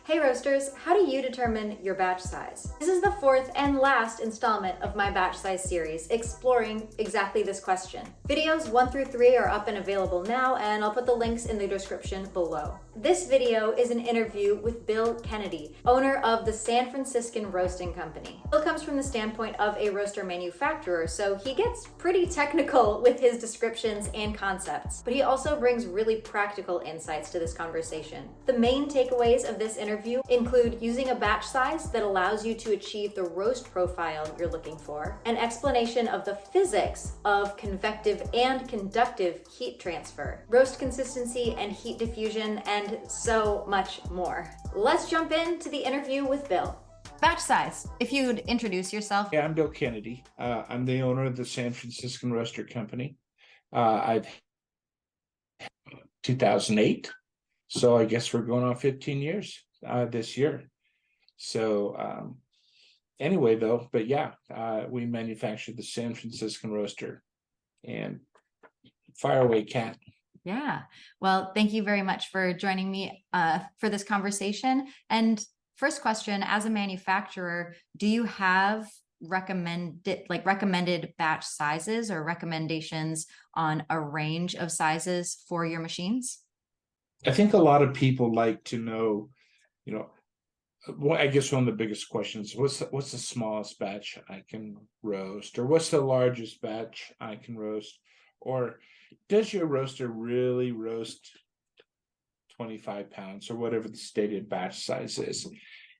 Hey roasters, how do you determine your batch size? This is the fourth and last installment of my batch size series, exploring exactly this question. Videos 1 through 3 are up and available now, and I'll put the links in the description below. This video is an interview with Bill Kennedy, owner of the San Franciscan Roasting Company. Bill comes from the standpoint of a roaster manufacturer, so he gets pretty technical with his descriptions and concepts, but he also brings really practical insights to this conversation. The main takeaways of this interview include using a batch size that allows you to achieve the roast profile you're looking for, an explanation of the physics of convective and conductive heat transfer, roast consistency and heat diffusion, and so much more. Let's jump into the interview with Bill. Batch size, if you'd introduce yourself. Yeah, I'm Bill Kennedy. I'm the owner of the San Franciscan Roasting Company. I've 2008, so I guess we're going on 15 years this year. So anyway, though, but yeah, we manufacture the San Franciscan roaster. And fire away, Kat. Yeah, well, thank you very much for joining me for this conversation. And first question, as a manufacturer, do you have recommended batch sizes or recommendations on a range of sizes for your machines? I think a lot of people like to know, I guess one of the biggest questions, what's the smallest batch I can roast, or what's the largest batch I can roast, or does your roaster really roast 25 pounds or whatever the stated batch size is?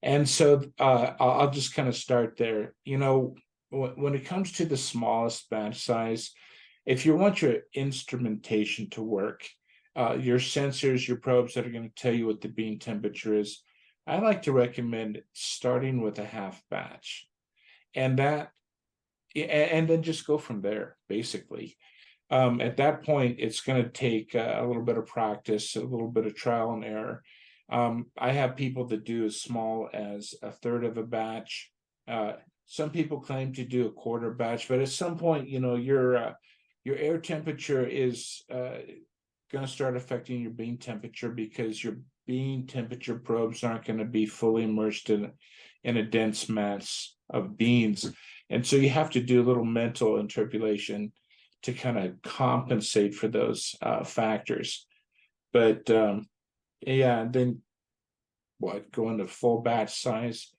And so I'll just kind of start there. When it comes to the smallest batch size, if you want your instrumentation to work, your sensors, your probes that are going to tell you what the bean temperature is, I like to recommend starting with a half batch, and then just go from there, basically. At that point, it's going to take a little bit of practice, a little bit of trial and error. I have people that do as small as a third of a batch. Some people claim to do a quarter batch, but at some point, your air temperature is going to start affecting your bean temperature, because your bean temperature probes aren't going to be fully immersed in a dense mass of beans. And so you have to do a little mental interpolation to kind of compensate for those factors. But yeah, then go into full batch size.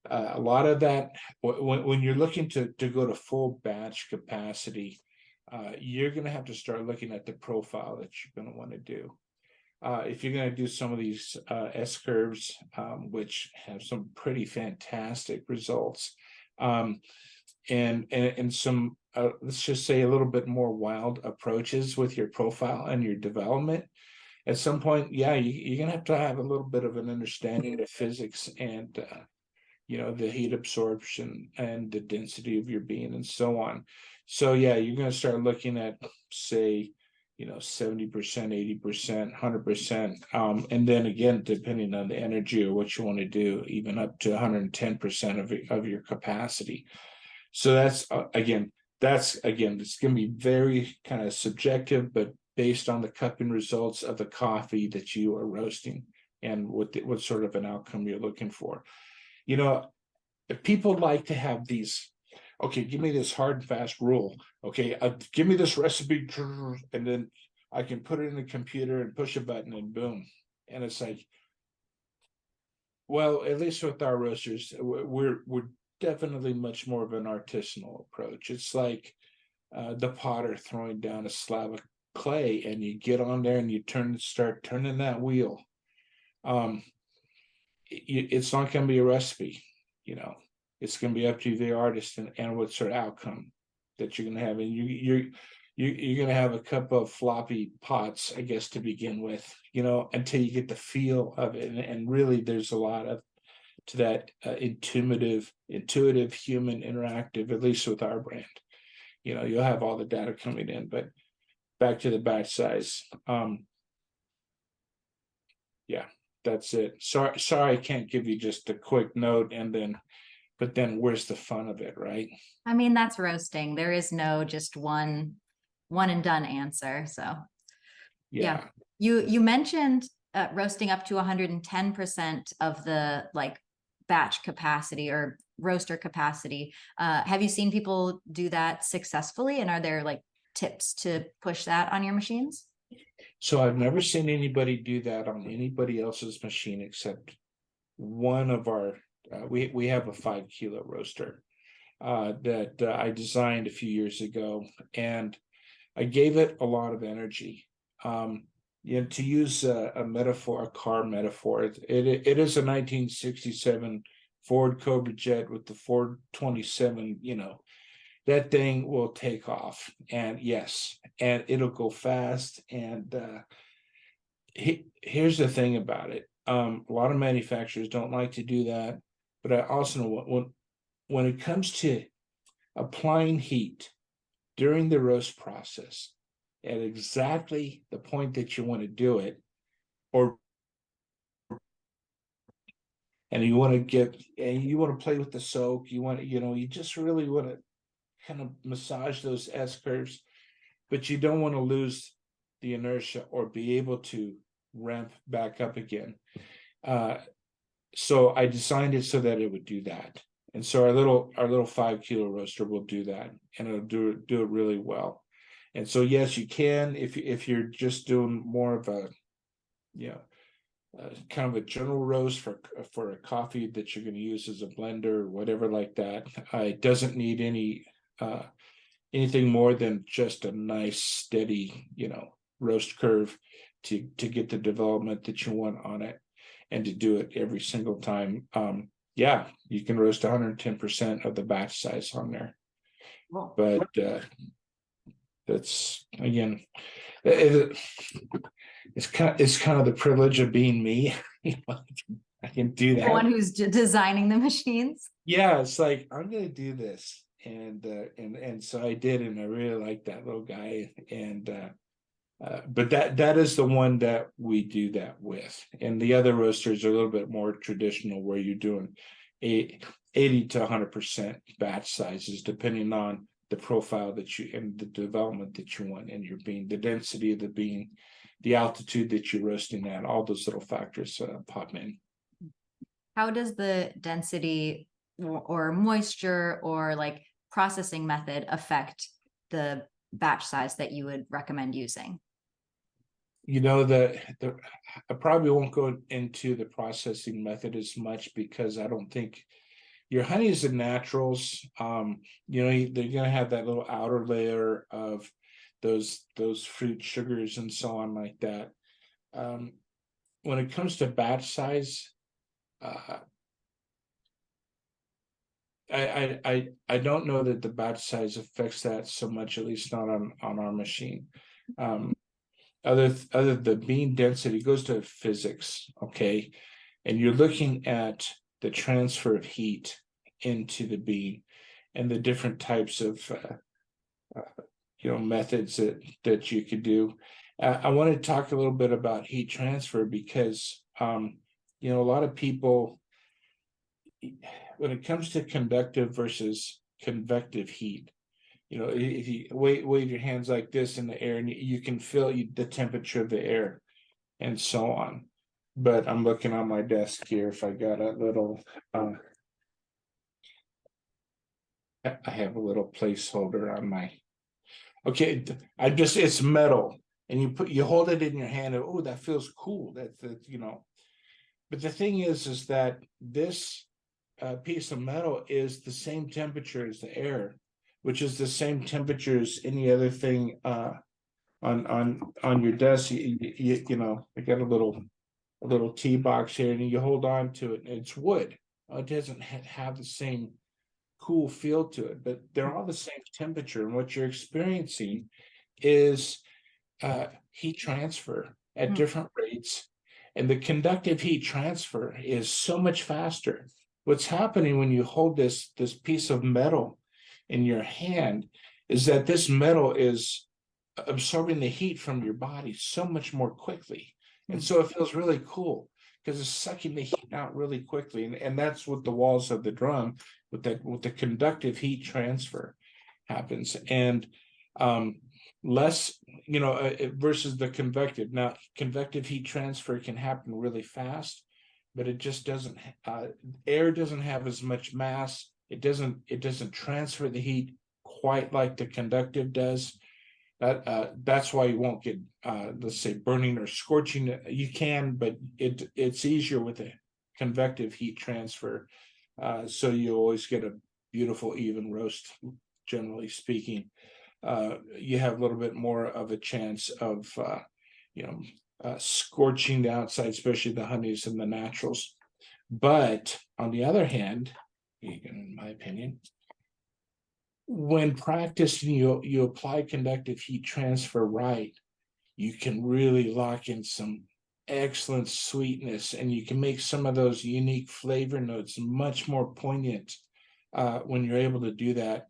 A lot of that, when you're looking to go to full batch capacity, you're going to have to start looking at the profile that you're going to want to do. If you're going to do some of these S curves, which have some pretty fantastic results, and some let's just say a little bit more wild approaches with your profile and your development, at some point, yeah, you're going to have a little bit of an understanding of physics and the heat absorption and the density of your bean and so on. So yeah, you're going to start looking at, say, 70%, 80%, 100%. And then again, depending on the energy or what you want to do, even up to 110% of your capacity. So that's again, it's going to be very kind of subjective, but based on the cupping results of the coffee that you are roasting and what sort of an outcome you're looking for. If people like to have these, okay, give me this hard and fast rule. Okay, give me this recipe, and then I can put it in the computer and push a button and boom. And it's like, well, at least with our roasters, we're definitely much more of an artisanal approach. It's like the potter throwing down a slab of clay, and you get on there and you start turning that wheel. It's not going to be a recipe. It's going to be up to the artist and what sort of outcome that you're going to have. And you're going to have a couple of floppy pots, I guess, to begin with, until you get the feel of it. And really, there's a lot to that intuitive human interactive, at least with our brand. You'll have all the data coming in, but back to the batch size. Yeah, that's it. Sorry, I can't give you just a quick note but then where's the fun of it, right? I mean, that's roasting. There is no just one and done answer. So yeah. You mentioned roasting up to 110% of the like batch capacity or roaster capacity. Have you seen people do that successfully? And are there like tips to push that on your machines? So I've never seen anybody do that on anybody else's machine except one of our, we have a 5 kilo roaster that I designed a few years ago, and I gave it a lot of energy. To use a metaphor, a car metaphor, it is a 1967 Ford Cobra Jet with the Ford 27. That thing will take off, and yes, and it'll go fast. And here's the thing about it: a lot of manufacturers don't like to do that, but I also know when it comes to applying heat during the roast process at exactly the point that you want to do it, and you want to play with the soak, you just really want to kind of massage those S curves, but you don't want to lose the inertia or be able to ramp back up again. So I designed it so that it would do that. And so our little 5 kilo roaster will do that, and it'll do it really well. And so yes, you can, if you're just doing more of a kind of a general roast for a coffee that you're going to use as a blender or whatever like that. It doesn't need anything more than just a nice steady roast curve to get the development that you want on it, and to do it every single time. You can roast 110% of the batch size on there. Wow. But that's, again, it's kind of the privilege of being me. I can do that. The one who's designing the machines. Yeah, it's like, I'm gonna do this, and so I did, and I really like that little guy. And but that is the one that we do that with, and the other roasters are a little bit more traditional, where you're doing 80 to 100% batch sizes, depending on the profile that you and the development that you want in your bean, the density of the bean, the altitude that you're roasting at. All those little factors pop in. How does the density or moisture or like processing method affect the batch size that you would recommend using? I probably won't go into the processing method as much, because I don't think your honeys and naturals, they're gonna have that little outer layer of those fruit sugars and so on like that. When it comes to batch size, I don't know that the batch size affects that so much, at least not on our machine. Other the bean density goes to physics, okay, and you're looking at the transfer of heat into the bean and the different types of methods that you could do. I want to talk a little bit about heat transfer, because a lot of people, when it comes to conductive versus convective heat, if you wave your hands like this in the air, and you can feel the temperature of the air and so on. But I'm looking on my desk here if I got a little I have a little placeholder on my, okay, it's metal, and you hold it in your hand, and oh, that feels cool. That's but the thing is that this piece of metal is the same temperature as the air, which is the same temperature as any other thing on your desk. I got a little tea box here, and you hold on to it, and it's wood. It doesn't have the same cool feel to it, but they're all the same temperature, and what you're experiencing is heat transfer at different rates, and the conductive heat transfer is so much faster. What's happening when you hold this piece of metal in your hand is that this metal is absorbing the heat from your body so much more quickly, and so it feels really cool, because it's sucking the heat out really quickly, and that's what the walls of the drum with the conductive heat transfer happens. And less, versus the convective. Now, convective heat transfer can happen really fast, but it just doesn't. Air doesn't have as much mass. It doesn't transfer the heat quite like the conductive does. That's why you won't get, let's say, burning or scorching. You can, but it's easier with a convective heat transfer. So you always get a beautiful even roast, generally speaking. You have a little bit more of a chance of scorching the outside, especially the honeys and the naturals. But on the other hand, in my opinion, when practicing, you apply conductive heat transfer right, you can really lock in some excellent sweetness, and you can make some of those unique flavor notes much more poignant when you're able to do that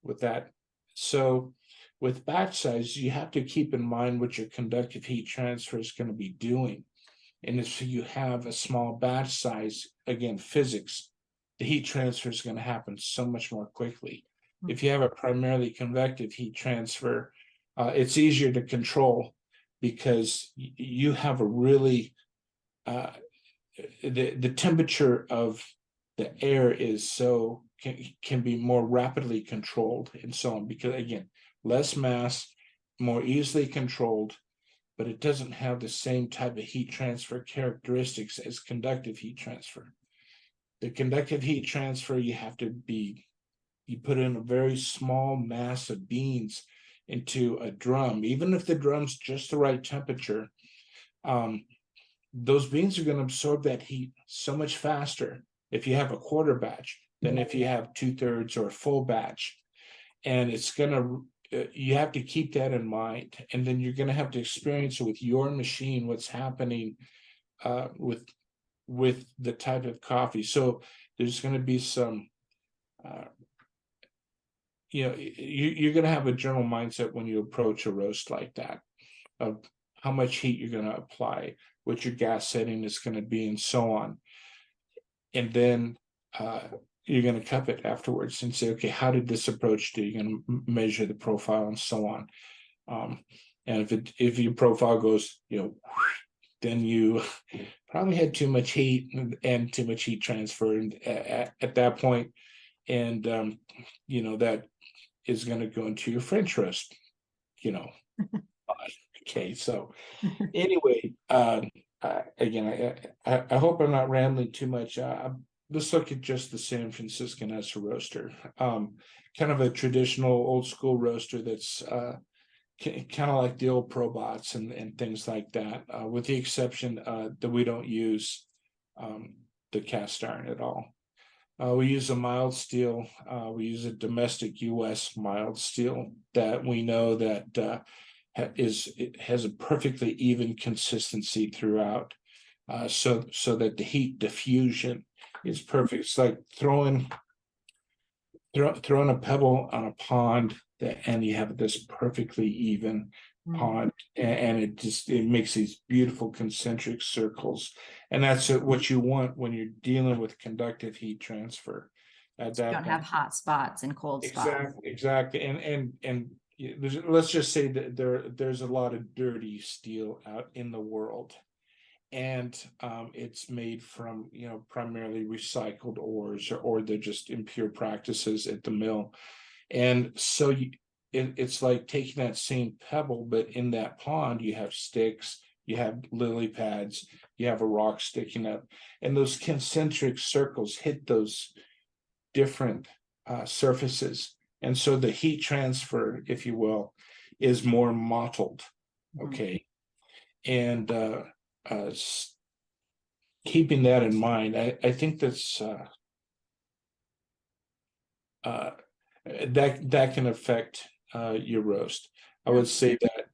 with that. So with batch size, you have to keep in mind what your conductive heat transfer is going to be doing. And if you have a small batch size, again, physics, the heat transfer is going to happen so much more quickly. If you have a primarily convective heat transfer, it's easier to control because you have a really, the temperature of the air is so, can be more rapidly controlled and so on, because again, less mass, more easily controlled, but it doesn't have the same type of heat transfer characteristics as conductive heat transfer. The conductive heat transfer, you put in a very small mass of beans into a drum. Even if the drum's just the right temperature, those beans are going to absorb that heat so much faster if you have a quarter batch than if you have 2/3 or a full batch. And it's going to, you have to keep that in mind. And then you're going to have to experience with your machine what's happening with the type of coffee. So there's going to be some, you're going to have a general mindset when you approach a roast like that of how much heat you're going to apply, what your gas setting is going to be, and so on. And then you're going to cup it afterwards and say, okay, how did this approach do? You're going to measure the profile and so on. And if your profile goes, then you probably had too much heat and too much heat transfer at that point. And, that is going to go into your French roast, Okay, so anyway, again, I hope I'm not rambling too much. Let's look at just the San Franciscan as a roaster. Kind of a traditional old school roaster that's kind of like the old Probots and things like that, with the exception that we don't use the cast iron at all. We use a mild steel. We use a domestic U.S. mild steel that we know that it has a perfectly even consistency throughout, so that the heat diffusion is perfect. It's like throwing a pebble on a pond, and you have this perfectly even pond, and it makes these beautiful concentric circles, and that's what you want when you're dealing with conductive heat transfer. You don't have hot spots and cold spots. Exactly. And let's just say that there's a lot of dirty steel out in the world, and it's made from primarily recycled ores, or they're just impure practices at the mill. And so it's like taking that same pebble, but in that pond you have sticks, you have lily pads, you have a rock sticking up, and those concentric circles hit those different surfaces. And so the heat transfer, if you will, is more mottled. Okay. And keeping that in mind, I think that's that can affect your roast. I would say that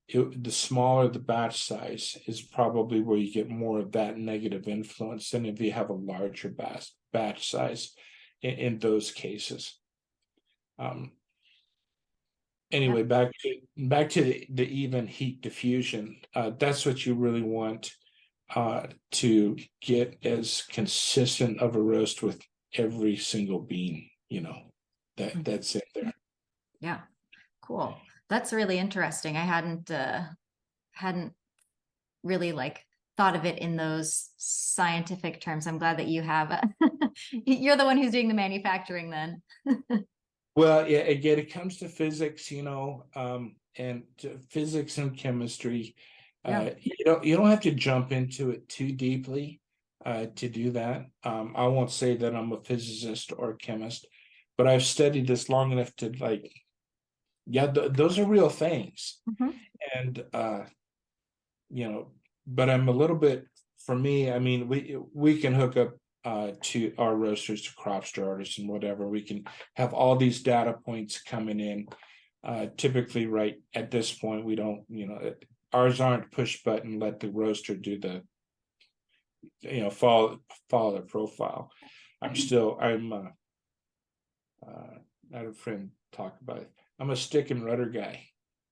the smaller the batch size is probably where you get more of that negative influence than if you have a larger batch size in those cases. Anyway, back to the even heat diffusion. That's what you really want to get as consistent of a roast with every single bean, that's in there. Yeah. Cool. That's really interesting. I hadn't really like thought of it in those scientific terms. I'm glad that you have. You're the one who's doing the manufacturing then. Well, yeah, again, it comes to physics, and to physics and chemistry. Yeah. You don't have to jump into it too deeply to do that. I won't say that I'm a physicist or a chemist, but I've studied this long enough to like, yeah, those are real things. Mhm. And but I'm a little bit, for me, I mean, we can hook up to our roasters to Cropster, Artisan, whatever. We can have all these data points coming in. Typically, right at this point, we don't, ours aren't push button, let the roaster do the, follow the profile. I had a friend talk about it. I'm a stick and rudder guy.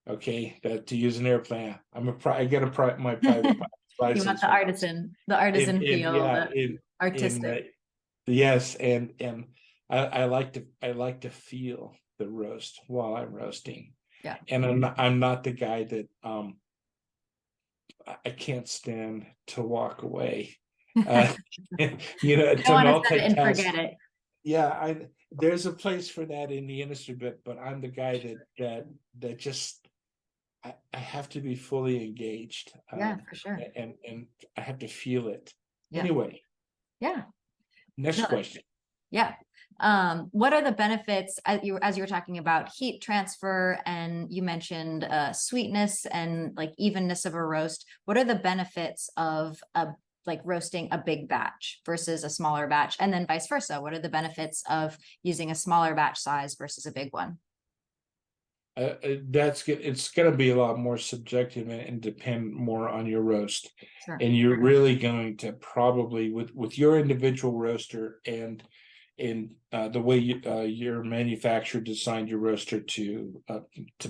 Okay, that to use an airplane. I get my private You want the artisan feel, yeah, the artistic. yes, and I like to feel the roast while I'm roasting. Yeah. And I'm not the guy that I can't stand to walk away. To want to set it and multitask. forget it. Yeah, there's a place for that in the industry, but I'm the guy that just I have to be fully engaged. Yeah, for sure. And I have to feel it. Yeah. Anyway, Yeah. next question. Yeah. What are the benefits as you were talking about heat transfer, and you mentioned sweetness and like evenness of a roast? What are the benefits of like roasting a big batch versus a smaller batch, and then vice versa? What are the benefits of using a smaller batch size versus a big one? That's good. It's going to be a lot more subjective and depend more on your roast. Sure. And you're really going to probably with your individual roaster and in the way your manufacturer designed your roaster to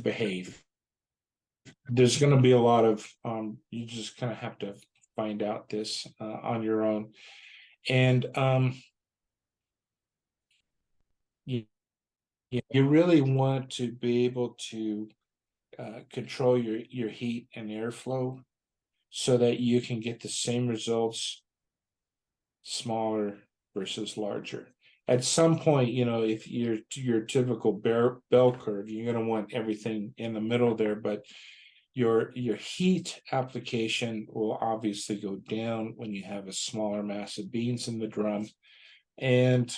behave. There's going to be a lot of you just kind of have to find out this on your own, and you really want to be able to control your heat and airflow so that you can get the same results smaller versus larger. At some point, if your typical bell curve, you're going to want everything in the middle there, but your heat application will obviously go down when you have a smaller mass of beans in the drum. And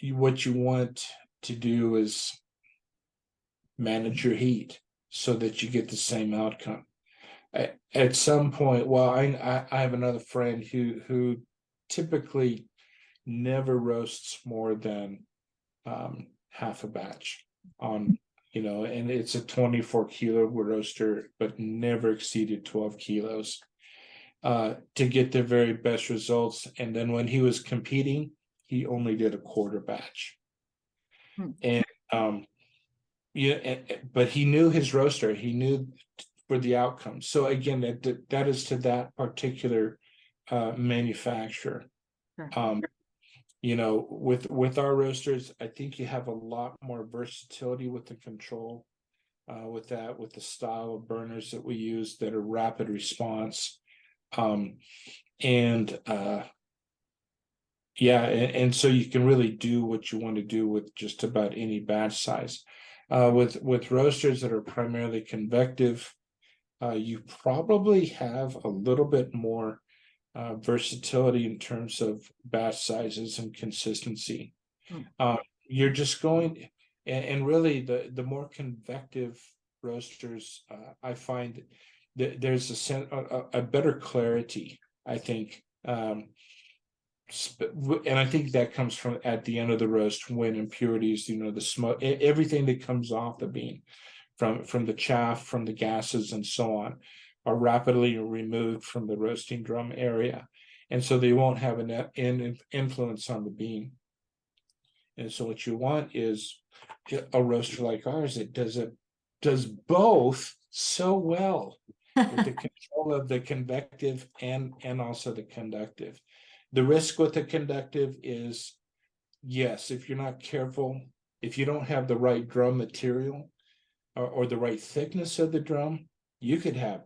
what you want to do is manage your heat so that you get the same outcome. At some point, well, I have another friend who typically never roasts more than half a batch on, and it's a 24 kilo roaster, but never exceeded 12 kilos to get the very best results. And then when he was competing, he only did a quarter batch. And but he knew his roaster, he knew for the outcome. So again, that is to that particular manufacturer. Sure. With our roasters, I think you have a lot more versatility with the control, with the style of burners that we use that are rapid response, and so you can really do what you want to do with just about any batch size. With roasters that are primarily convective, you probably have a little bit more versatility in terms of batch sizes and consistency. You're just going, and really the more convective roasters, I find that there's a better clarity, I think. And I think that comes from at the end of the roast when impurities, the smoke, everything that comes off the bean from the chaff, from the gases and so on, are rapidly removed from the roasting drum area. And so they won't have an influence on the bean. And so what you want is a roaster like ours that does both so well with the control of the convective and also the conductive. The risk with the conductive is, yes, if you're not careful, if you don't have the right drum material, or the right thickness of the drum, you could have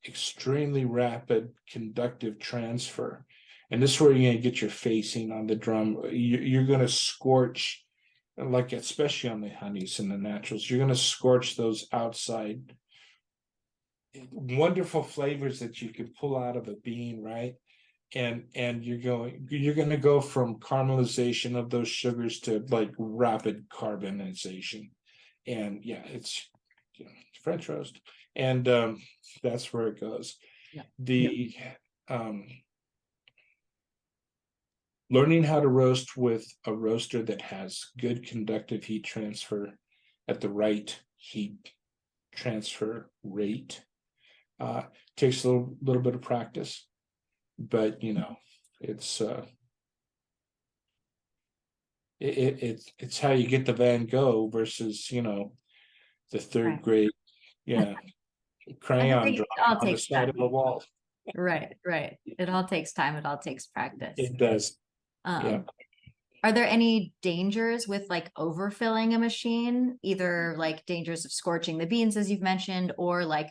extremely rapid conductive transfer. And this is where you're going to get your facing on the drum. You're going to scorch, like especially on the honeys and the naturals, you're going to scorch those outside wonderful flavors that you could pull out of a bean, right? And you're going to go from caramelization of those sugars to like rapid carbonization. And yeah, it's French roast, and that's where it goes. Yeah. The learning how to roast with a roaster that has good conductive heat transfer at the right heat transfer rate takes a little bit of practice, but it's it's how you get the Van Gogh versus the third Right. grade crayon Everything drawing all on the takes side time. of a wall. Right, right. It all takes time. It all takes practice. It does. Yeah. Are there any dangers with like overfilling a machine, either like dangers of scorching the beans, as you've mentioned, or like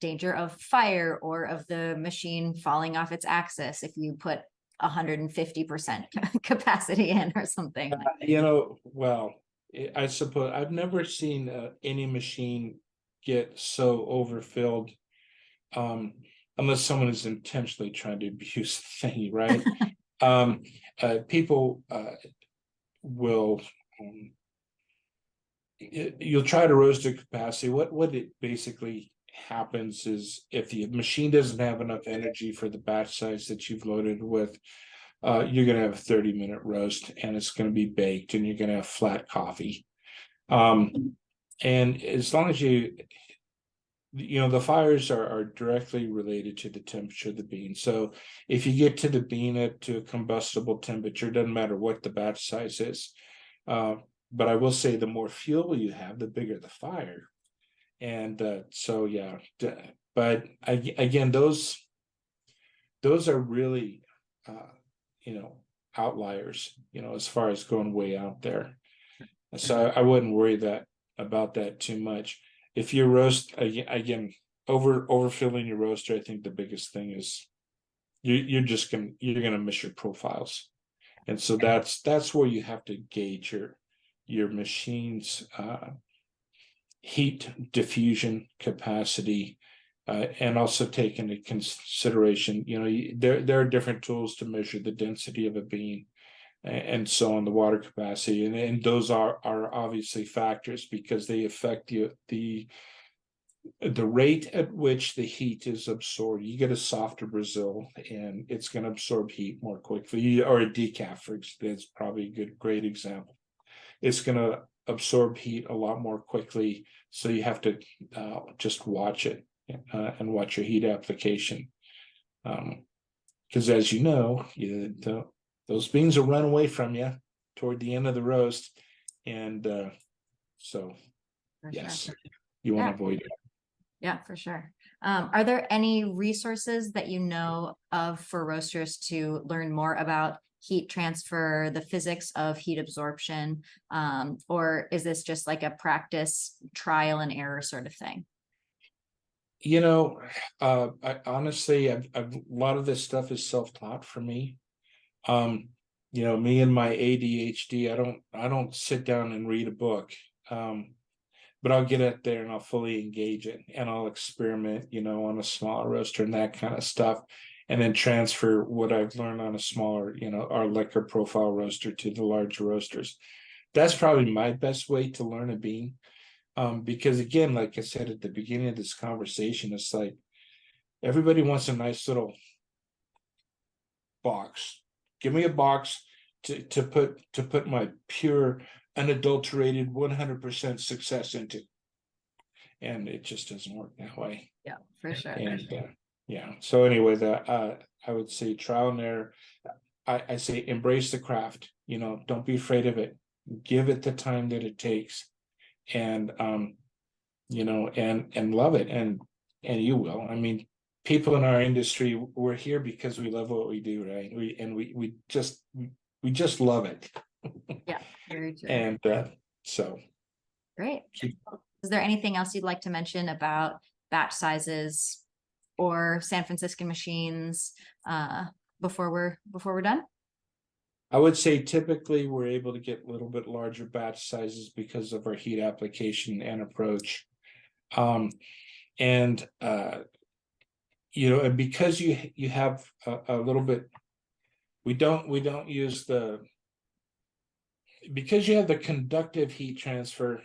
danger of fire or of the machine falling off its axis if you put 150% capacity in or something? Well, I suppose I've never seen any machine get so overfilled, unless someone is intentionally trying to abuse the thing, right? People will you'll try to roast to capacity. What it basically happens is if the machine doesn't have enough energy for the batch size that you've loaded with, you're going to have a 30-minute roast, and it's going to be baked, and you're going to have flat coffee. And as long as the fires are directly related to the temperature of the bean. So if you get to the bean to a combustible temperature, it doesn't matter what the batch size is. But I will say the more fuel you have, the bigger the fire. And so, yeah. But again, those are really, outliers, as far as going way out there. So I wouldn't worry about that too much. If you roast again, overfilling your roaster, I think the biggest thing is you're gonna miss your profiles, and so that's where you have to gauge your machine's heat diffusion capacity, and also take into consideration, there are different tools to measure the density of a bean, and so on, the water capacity, and those are obviously factors because they affect the rate at which the heat is absorbed. You get a softer Brazil, and it's going to absorb heat more quickly, or a decaf, for example, that's probably a great example. It's going to absorb heat a lot more quickly, so you have to just watch it and watch your heat application, because as you know, those beans will run away from you toward the end of the roast, and so For yes, sure. you want to Yeah. avoid it. Yeah, for sure. Are there any resources that you know of for roasters to learn more about heat transfer, the physics of heat absorption, or is this just like a practice, trial and error sort of thing? I honestly, a lot of this stuff is self-taught for me. Me and my ADHD, I don't sit down and read a book. But I'll get it there and I'll fully engage it, and I'll experiment, on a smaller roaster and that kind of stuff, and then transfer what I've learned on a smaller, our liquor profile roaster to the larger roasters. That's probably my best way to learn a bean. Because again, like I said at the beginning of this conversation, it's like everybody wants a nice little box. Give me a box to put my pure, unadulterated 100% success into, and it just doesn't work that way. Yeah, for sure. And so anyway, I would say trial and error. I say embrace the craft, don't be afraid of it, give it the time that it takes, and and love it, and you will. I mean, people in our industry, we're here because we love what we do, right? We just love it. Yeah, very true. And so Great. keep This Is there anything else you'd like to mention about batch sizes or San Franciscan machines before we're done? I would say typically we're able to get a little bit larger batch sizes because of our heat application and approach. And because you have a little bit, we don't use because you have the conductive heat transfer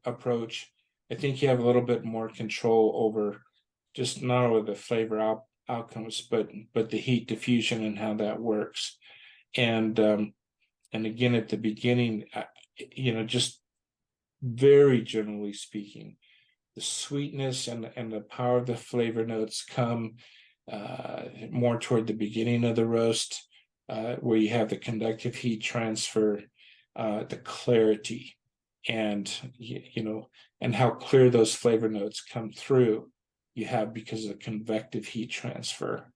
approach. I think you have a little bit more control over just not only the flavor outcomes, but the heat diffusion and how that works. And again, at the beginning, just very generally speaking, the sweetness and the power of the flavor notes come more toward the beginning of the roast, where you have the conductive heat transfer, the clarity, and and how clear those flavor notes come through. You have because of the convective heat transfer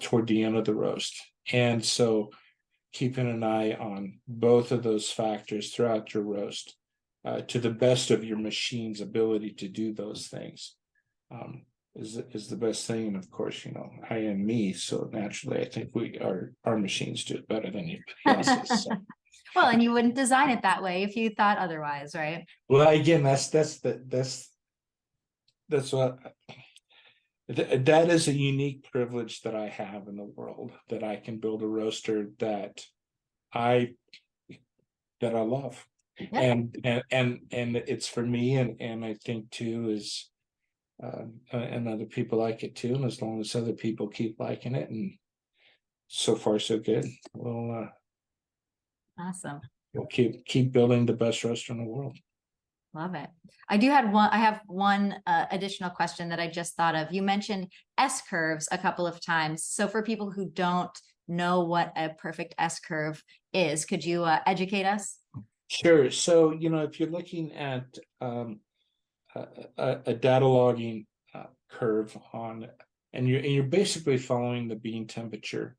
toward the end of the roast. And so keeping an eye on both of those factors throughout your roast to the best of your machine's ability to do those things is the best thing. And of course, I am me, so naturally I think our machines do it better than anybody else's. So. Well, and you wouldn't design it that way if you thought otherwise, right? Well, again, that's what that is a unique privilege that I have in the world, that I can build a roaster that I love. Yeah. And it's for me, and I think too is and other people like it too, and as long as other people keep liking it, and so far so good, Awesome. we'll keep building the best roaster in the world. Love it. I have one additional question that I just thought of. You mentioned S curves a couple of times. So for people who don't know what a perfect S curve is, could you educate us? Sure. So, if you're looking at a data logging curve and you're basically following the bean temperature,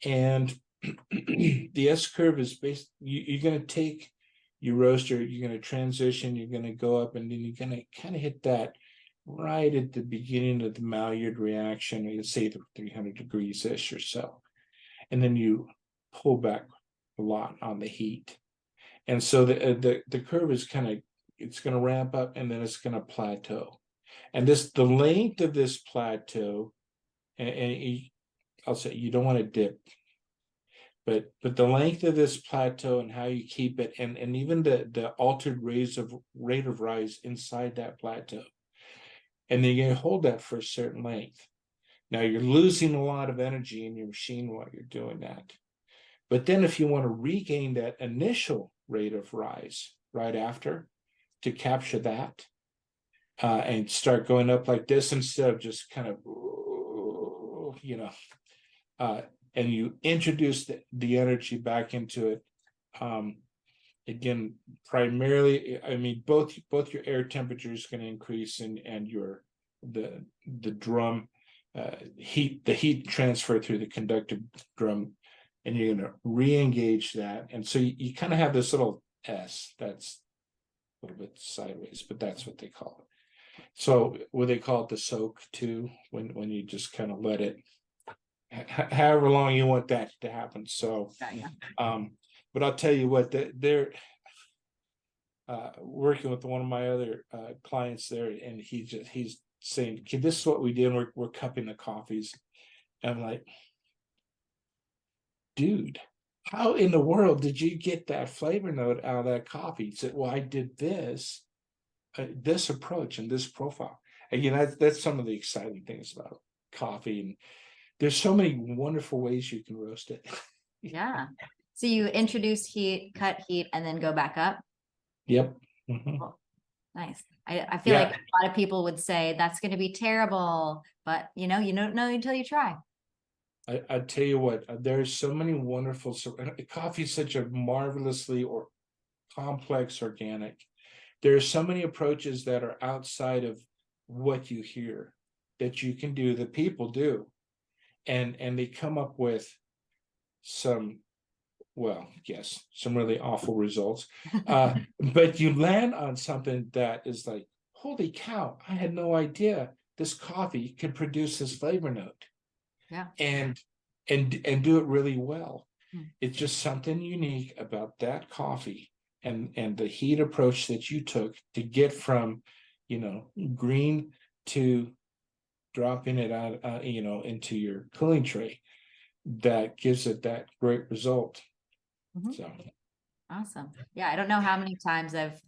and the S curve is you're going to take your roaster, you're going to transition, you're going to go up, and then you're going to kind of hit that right at the beginning of the Maillard reaction, let's say the 300 degrees ish or so, and then you pull back a lot on the heat. And so the curve is it's going to ramp up, and then it's going to plateau. And the length of this plateau, and I'll say you don't want to dip, but the length of this plateau and how you keep it, and even the altered rate of rise inside that plateau, and then you hold that for a certain length. Now you're losing a lot of energy in your machine while you're doing that. But then if you want to regain that initial rate of rise right after, to capture that and start going up like this, instead of just kind of, and you introduce the energy back into it. Again, primarily, I mean, both your air temperature is going to increase, and the drum heat, the heat transfer through the conductive drum, and you're going to re-engage that. And so you kind of have this little S that's a little bit sideways, but that's what they call it. So what they call it, the soak too, when you just kind of let it, however long you want that to happen. So, but I'll tell you what, they're working with one of my other clients there, and he's saying, "Okay, this is what we did. We're cupping the coffees." And I'm like, dude, how in the world did you get that flavor note out of that coffee? He said, well, I did this approach and this profile. Again, that's some of the exciting things about coffee, and there's so many wonderful ways you can roast it. Yeah. So you introduce heat, cut heat, and then go back up. Yep. Mm-hmm. Cool. Nice. I feel like a lot of people would say that's going to be terrible, but you don't know until you try. I tell you what, there's so many wonderful, coffee is such a marvelously or complex organic. There are so many approaches that are outside of what you hear that you can do, that people do. And they come up with some well, yes, some really awful results. But you land on something that is like, holy cow, I had no idea this coffee could produce this flavor note. Yeah. And do it really well. Mm. It's just something unique about that coffee and the heat approach that you took to get from, green to dropping it out, into your cooling tray, that gives it that great result. Mhm. So Awesome. Yeah, I don't know how many times I've,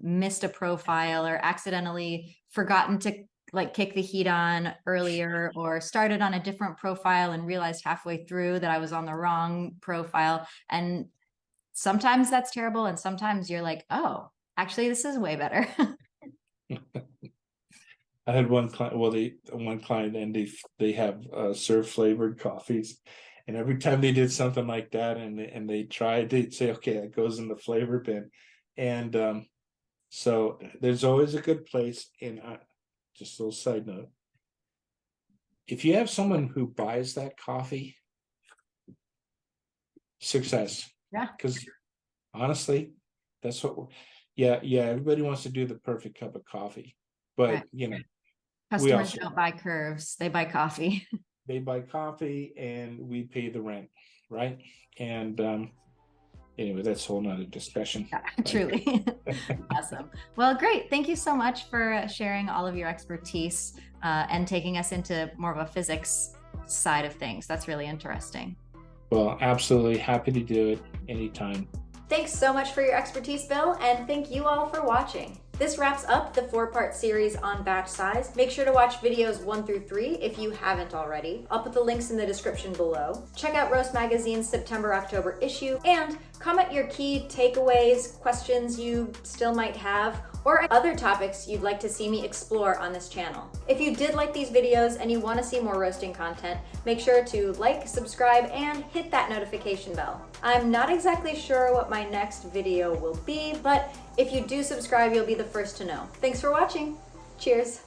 missed a profile or accidentally forgotten to like kick the heat on earlier, or started on a different profile and realized halfway through that I was on the wrong profile. And sometimes that's terrible. And sometimes you're like, oh, actually, this is way better. I had one client, one client, and they have serve flavored coffees, and every time they did something like that, and they tried, they'd say, okay, that goes in the flavor bin. And so there's always a good place in, just a little side note, if you have someone who buys that coffee, success. Yeah. Because honestly, that's what yeah, everybody wants to do the perfect cup of coffee, but Right. we Customers also, don't buy curves, they buy coffee. they buy coffee and we pay the rent, right? And anyway, that's a whole nother discussion. Yeah, truly. Awesome. Well, great. Thank you so much for sharing all of your expertise and taking us into more of a physics side of things. That's really interesting. Well, absolutely happy to do it anytime. Thanks so much for your expertise, Bill, and thank you all for watching. This wraps up the 4-part series on batch size. Make sure to watch videos 1 through 3 if you haven't already. I'll put the links in the description below. Check out Roast Magazine's September-October issue, and comment your key takeaways, questions you still might have, or other topics you'd like to see me explore on this channel. If you did like these videos and you want to see more roasting content, make sure to like, subscribe, and hit that notification bell. I'm not exactly sure what my next video will be, but if you do subscribe, you'll be the first to know. Thanks for watching. Cheers.